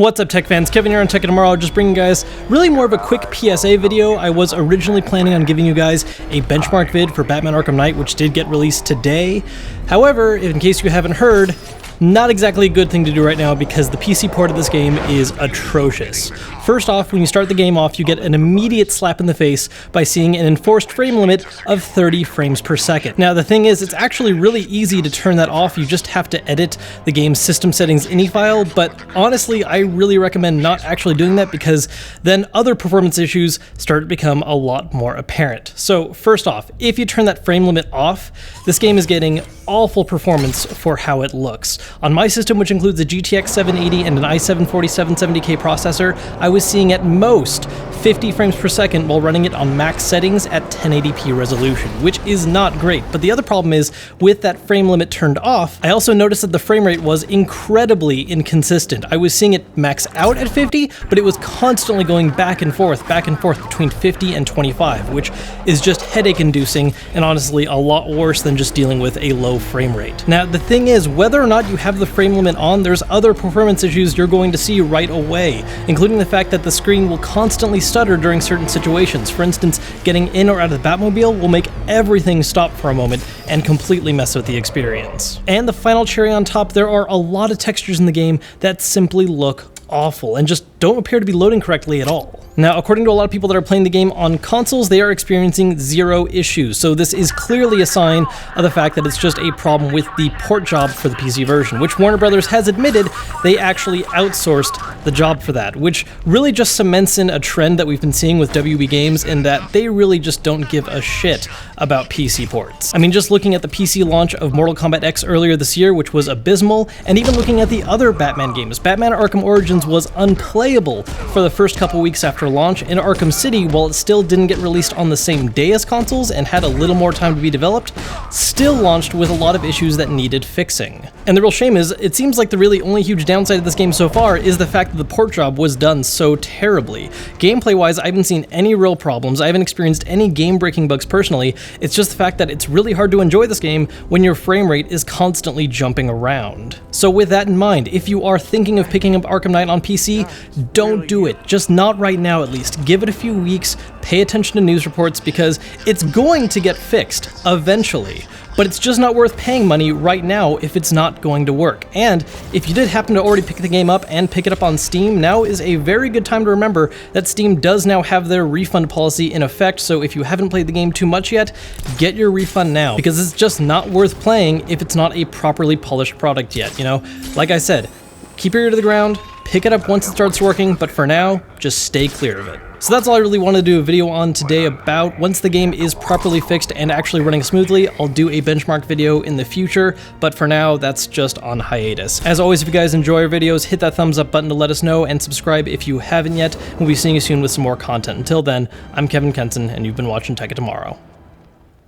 What's up, tech fans? Kevin here on Tech Tomorrow, just bringing you guys really more of a quick PSA video. I was originally planning on giving you guys a benchmark vid for Batman Arkham Knight, which did get released today. However, in case you haven't heard, not exactly a good thing to do right now because the PC port of this game is atrocious. First off, when you start the game off, you get an immediate slap in the face by seeing an enforced frame limit of 30 frames per second. Now, the thing is, it's actually really easy to turn that off. You just have to edit the game's system settings ini file, but honestly, I really recommend not actually doing that because then other performance issues start to become a lot more apparent. So first off, if you turn that frame limit off, this game is getting awful performance for how it looks. On my system, which includes a GTX 780 and an i7-4770K processor, I was seeing at most 50 frames per second while running it on max settings at 1080p resolution, which is not great. But the other problem is, with that frame limit turned off, I also noticed that the frame rate was incredibly inconsistent. I was seeing it max out at 50, but it was constantly going back and forth between 50 and 25, which is just headache-inducing and honestly a lot worse than just dealing with a low frame rate. Now, the thing is, whether or not you have the frame limit on, there's other performance issues you're going to see right away, including the fact that the screen will constantly stutter during certain situations. For instance, getting in or out of the Batmobile will make everything stop for a moment and completely mess with the experience. And the final cherry on top, there are a lot of textures in the game that simply look awful and just don't appear to be loading correctly at all. Now, according to a lot of people that are playing the game on consoles, they are experiencing zero issues, so this is clearly a sign of the fact that it's just a problem with the port job for the PC version, which Warner Brothers has admitted they actually outsourced the job for that, which really just cements in a trend that we've been seeing with WB Games in that they really just don't give a shit about PC ports. I mean, just looking at the PC launch of Mortal Kombat X earlier this year, which was abysmal, and even looking at the other Batman games, Batman Arkham Origins was unplayable for the first couple weeks after launch, and Arkham City, while it still didn't get released on the same day as consoles and had a little more time to be developed, still launched with a lot of issues that needed fixing. And the real shame is, it seems like the really only huge downside of this game so far is the fact that the port job was done so terribly. Gameplay-wise, I haven't seen any real problems, I haven't experienced any game-breaking bugs personally, it's just the fact that it's really hard to enjoy this game when your frame rate is constantly jumping around. So with that in mind, if you are thinking of picking up Arkham Knight on PC, don't do it. Just not right now at least. Give it a few weeks, pay attention to news reports because it's going to get fixed eventually. But it's just not worth paying money right now if it's not going to work. And if you did happen to already pick the game up and pick it up on Steam, now is a very good time to remember that Steam does now have their refund policy in effect, so if you haven't played the game too much yet, get your refund now, because it's just not worth playing if it's not a properly polished product yet, you know? Like I said, keep your ear to the ground, pick it up once it starts working, but for now, just stay clear of it. So that's all I really wanted to do a video on today about. Once the game is properly fixed and actually running smoothly, I'll do a benchmark video in the future, but for now, that's just on hiatus. As always, if you guys enjoy our videos, hit that thumbs up button to let us know, and subscribe if you haven't yet. We'll be seeing you soon with some more content. Until then, I'm Kevin Kenson, and you've been watching Tech Tomorrow.